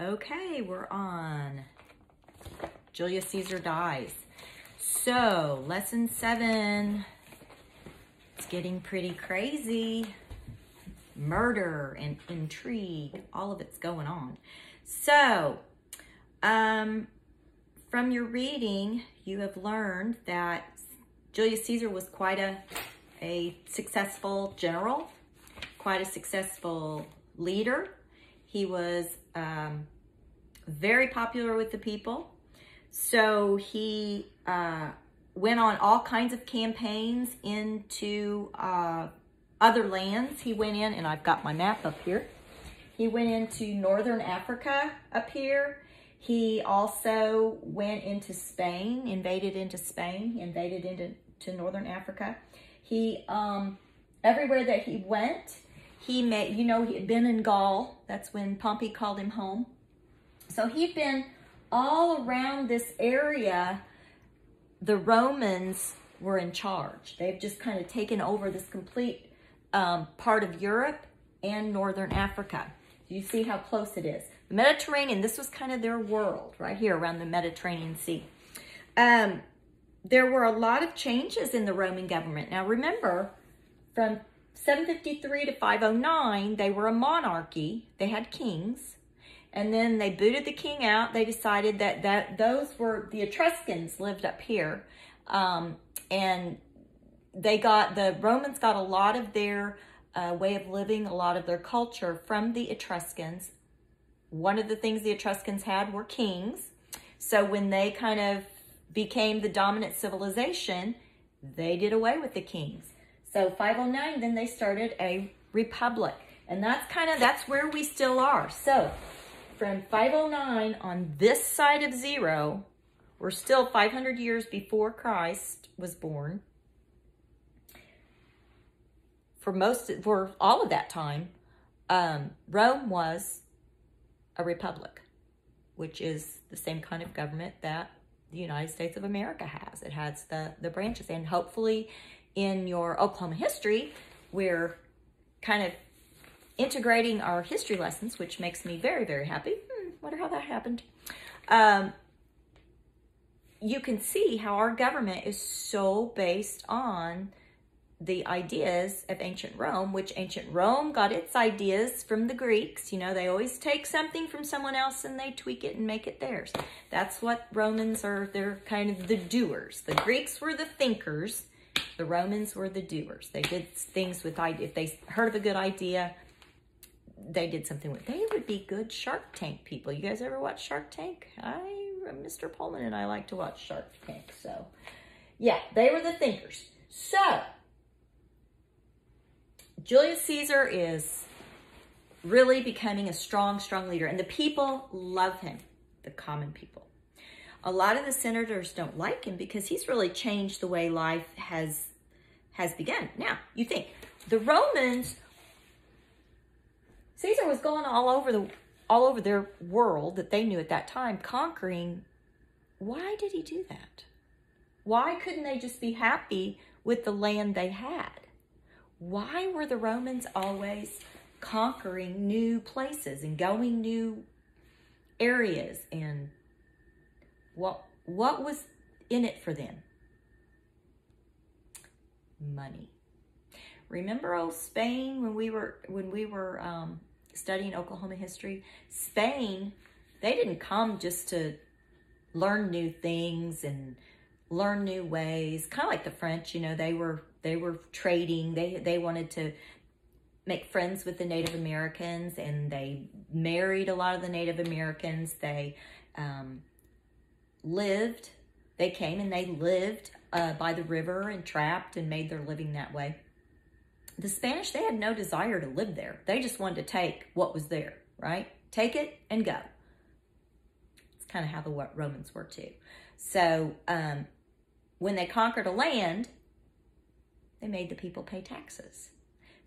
Okay, we're on. Julius Caesar dies. So, lesson 7. It's getting pretty crazy. Murder and intrigue, all of it's going on. So, from your reading, you have learned that Julius Caesar was quite a successful general, quite a successful leader. He was very popular with the people. So he went on all kinds of campaigns into other lands. He went in, and I've got my map up here. He went into northern Africa up here. He also went into Spain, invaded into Spain, invaded into northern Africa. He, everywhere that he went, he met, he had been in Gaul. That's when Pompey called him home. So he'd been all around this area. The Romans were in charge. They've just kind of taken over this complete part of Europe and northern Africa. You see how close it is. The Mediterranean, this was kind of their world right here around the Mediterranean Sea. There were a lot of changes in the Roman government. Now remember, from 753 to 509, they were a monarchy. They had kings. And then they booted the king out. They decided that those were, the Etruscans lived up here. And the Romans got a lot of their way of living, a lot of their culture from the Etruscans. One of the things the Etruscans had were kings. So when they kind of became the dominant civilization, they did away with the kings. So 509, then they started a republic. And that's where we still are. So from 509 on this side of 0, we're still 500 years before Christ was born. For all of that time, Rome was a republic, which is the same kind of government that the United States of America has. It has the branches. And hopefully in your Oklahoma history, we're kind of integrating our history lessons, which makes me very, very happy. Wonder how that happened. You can see how our government is so based on the ideas of ancient Rome, which ancient Rome got its ideas from the Greeks. They always take something from someone else and they tweak it and make it theirs. That's what Romans are. They're kind of the doers. The Greeks were the thinkers. The Romans were the doers. They did things with ideas. If they heard of a good idea, they did something with it. They would be good Shark Tank people. You guys ever watch Shark Tank? Mr. Pullman and I like to watch Shark Tank. So, yeah, they were the thinkers. So, Julius Caesar is really becoming a strong, strong leader. And the people love him, the common people. A lot of the senators don't like him because he's really changed the way life has begun. Now, you think, the Romans, Caesar was going all over their world that they knew at that time, conquering. Why did he do that? Why couldn't they just be happy with the land they had? Why were the Romans always conquering new places and going new areas? And what was in it for them? Money. Remember old Spain when we were studying Oklahoma history? Spain, they didn't come just to learn new things and learn new ways. Kind of like the French, they were trading. They wanted to make friends with the Native Americans, and they married a lot of the Native Americans. They came and they lived by the river and trapped and made their living that way. The Spanish, they had no desire to live there. They just wanted to take what was there, right? Take it and go. It's kind of how the Romans were too. So when they conquered a land, they made the people pay taxes.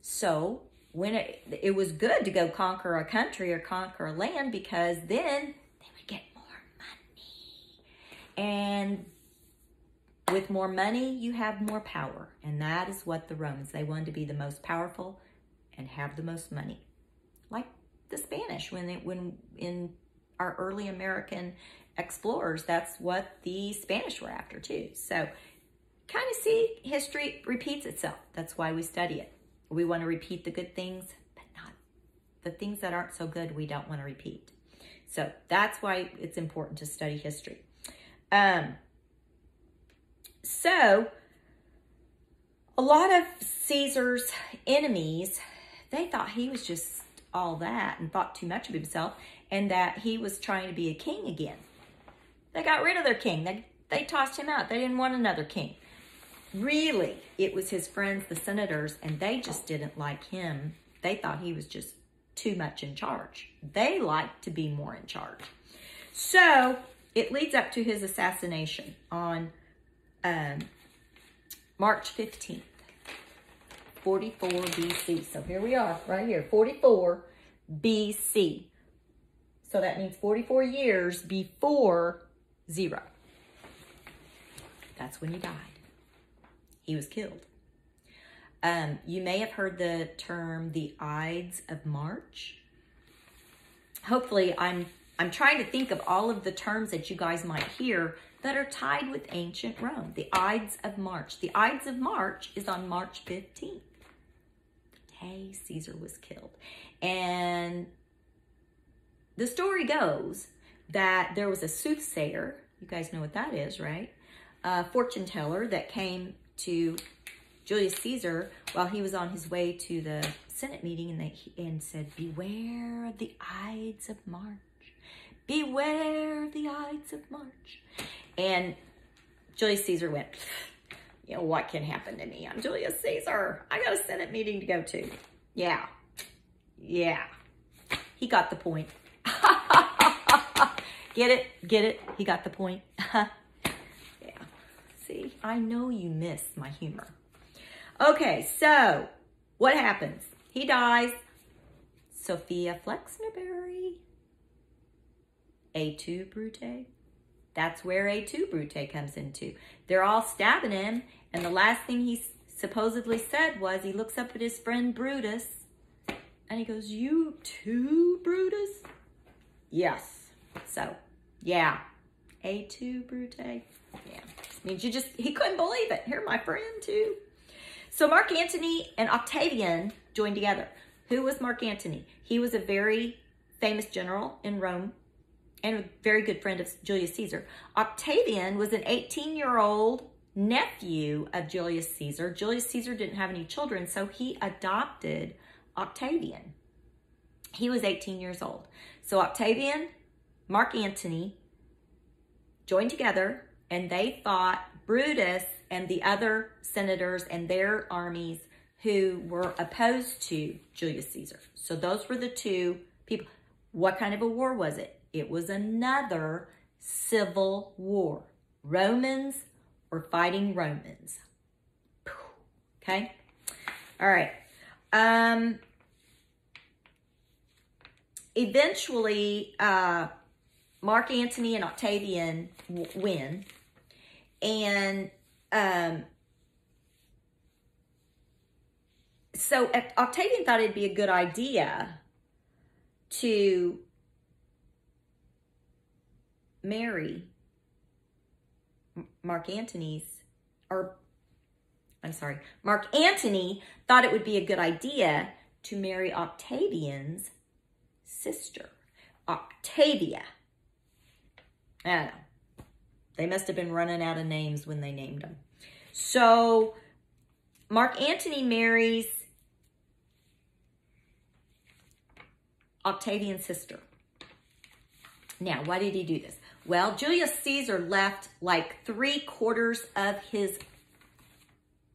So when it was good to go conquer a country or conquer a land, because then they would get more money. And with more money, you have more power. And that is what the Romans, they wanted to be the most powerful and have the most money. Like the Spanish, when in our early American explorers, that's what the Spanish were after too. So kind of see history repeats itself. That's why we study it. We want to repeat the good things, but not the things that aren't so good. We don't want to repeat. So that's why it's important to study history. So a lot of Caesar's enemies, they thought he was just all that and thought too much of himself, and that he was trying to be a king again. They got rid of their king. They tossed him out. They didn't want another king. Really, it was his friends, the senators, and they just didn't like him. They thought he was just too much in charge. They liked to be more in charge. So it leads up to his assassination on March 15th, 44 BC. So here we are, right here, 44 BC. So that means 44 years before 0. That's when he died. He was killed. You may have heard the term the Ides of March. Hopefully, I'm trying to think of all of the terms that you guys might hear that are tied with ancient Rome. The Ides of March. The Ides of March is on March 15th. The day Caesar was killed. And the story goes that there was a soothsayer. You guys know what that is, right? A fortune teller that came to Julius Caesar while he was on his way to the Senate meeting, and said, "Beware of the Ides of March. Beware of the Ides of March." And Julius Caesar went, "You know, what can happen to me? I'm Julius Caesar. I got a Senate meeting to go to." Yeah. He got the point. Get it? Get it? He got the point. Yeah. See, I know you miss my humor. Okay, so what happens? He dies. Sophia Flexnerberry. A2 Brute. That's where A2 Brute comes into. They're all stabbing him, and the last thing he supposedly said was he looks up at his friend Brutus, and he goes, "You too, Brutus?" Yes. So, yeah. A2 Brute. Yeah. Means he couldn't believe it. Here, my friend too. So Mark Antony and Octavian joined together. Who was Mark Antony? He was a very famous general in Rome and a very good friend of Julius Caesar. Octavian was an 18-year-old nephew of Julius Caesar. Julius Caesar didn't have any children, so he adopted Octavian. He was 18 years old. So Octavian, Mark Antony joined together, and they fought Brutus and the other senators and their armies who were opposed to Julius Caesar. So those were the two people. What kind of a war was it? It was another civil war. Romans were fighting Romans. Okay? All right. Eventually, Mark Antony and Octavian win. And so Octavian thought it'd be a good idea to marry Mark Antony thought it would be a good idea to marry Octavian's sister, Octavia. I don't know. They must have been running out of names when they named them. So Mark Antony marries Octavian's sister. Now, why did he do this? Well, Julius Caesar left like 3/4 of his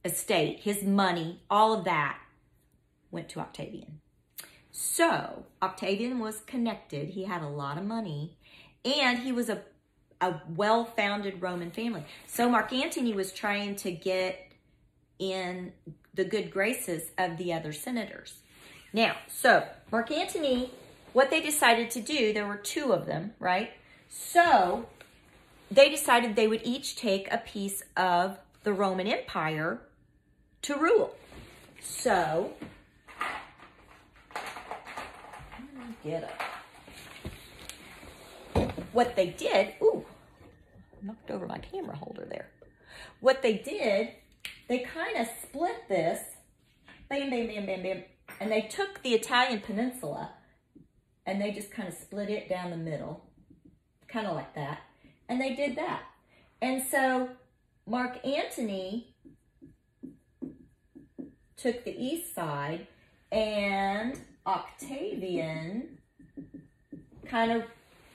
estate, his money, all of that went to Octavian. So Octavian was connected. He had a lot of money, and he was a well-founded Roman family. So Mark Antony was trying to get in the good graces of the other senators. Now, so Mark Antony, what they decided to do, there were 2 of them, right? So they decided they would each take a piece of the Roman Empire to rule. So, get up. what they did, ooh, knocked over my camera holder there. What they did, they kind of split this, bam, bam, bam, bam, bam, and they took the Italian peninsula and they just kind of split it down the middle, kind of like that, and they did that. And so Mark Antony took the east side, and Octavian kind of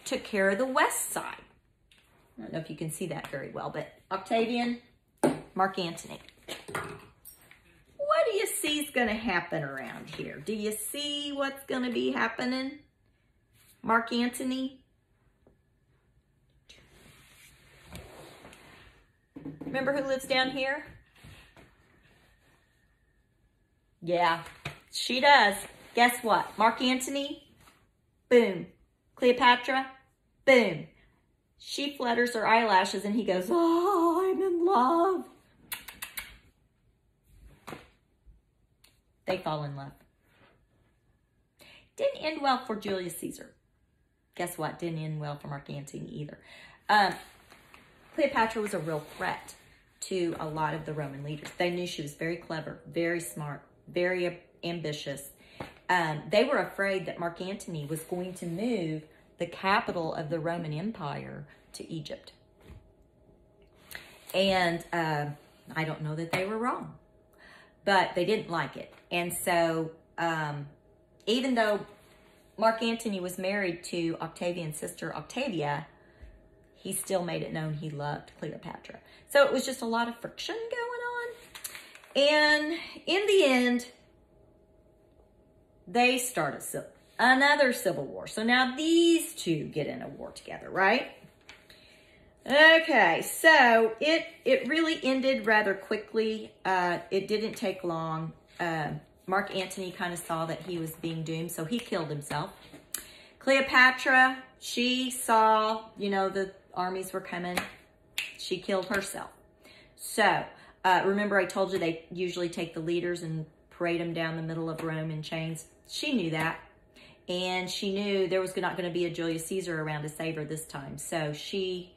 took care of the west side. I don't know if you can see that very well, but Octavian, Mark Antony. What do you see is going to happen around here? Do you see what's going to be happening? Mark Antony. Remember who lives down here? Yeah, she does. Guess what? Mark Antony, boom. Cleopatra, boom. She flutters her eyelashes and he goes, oh, I'm in love. They fall in love. Didn't end well for Julius Caesar. Guess what? Didn't end well for Mark Antony either. Cleopatra was a real threat to a lot of the Roman leaders. They knew she was very clever, very smart, very ambitious. They were afraid that Mark Antony was going to move the capital of the Roman Empire to Egypt. And I don't know that they were wrong, but they didn't like it. And so even though Mark Antony was married to Octavian's sister Octavia, he still made it known he loved Cleopatra. So it was just a lot of friction going on. And in the end, they start another civil war. So now these two get in a war together, right? Okay, so it really ended rather quickly. It didn't take long. Mark Antony kind of saw that he was being doomed, so he killed himself. Cleopatra, she saw, you know, the armies were coming. She killed herself. So, remember I told you they usually take the leaders and parade them down the middle of Rome in chains? She knew that. And she knew there was not going to be a Julius Caesar around to save her this time. So she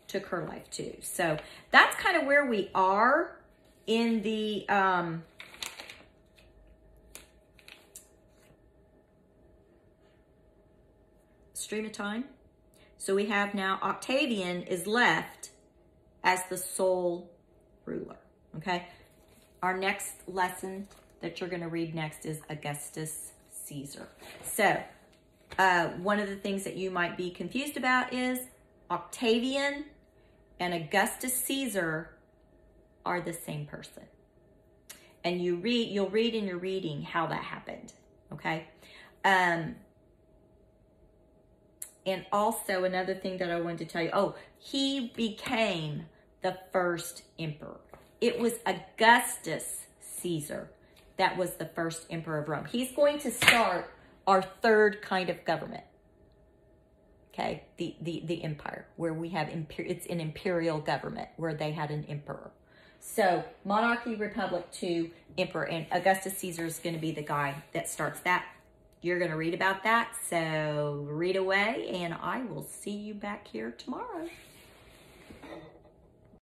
took her life too. So that's kind of where we are in the stream of time. So we have now Octavian is left as the sole ruler, okay? Our next lesson that you're going to read next is Augustus Caesar. So one of the things that you might be confused about is Octavian and Augustus Caesar are the same person. And you'll read in your reading how that happened, okay? And also another thing that I wanted to tell you, he became the first emperor. It was Augustus Caesar that was the first emperor of Rome. He's going to start our third kind of government. Okay, the empire, where we have, it's an imperial government, where they had an emperor. So, monarchy, republic to emperor, and Augustus Caesar is going to be the guy that starts that. You're going to read about that, so read away, and I will see you back here tomorrow.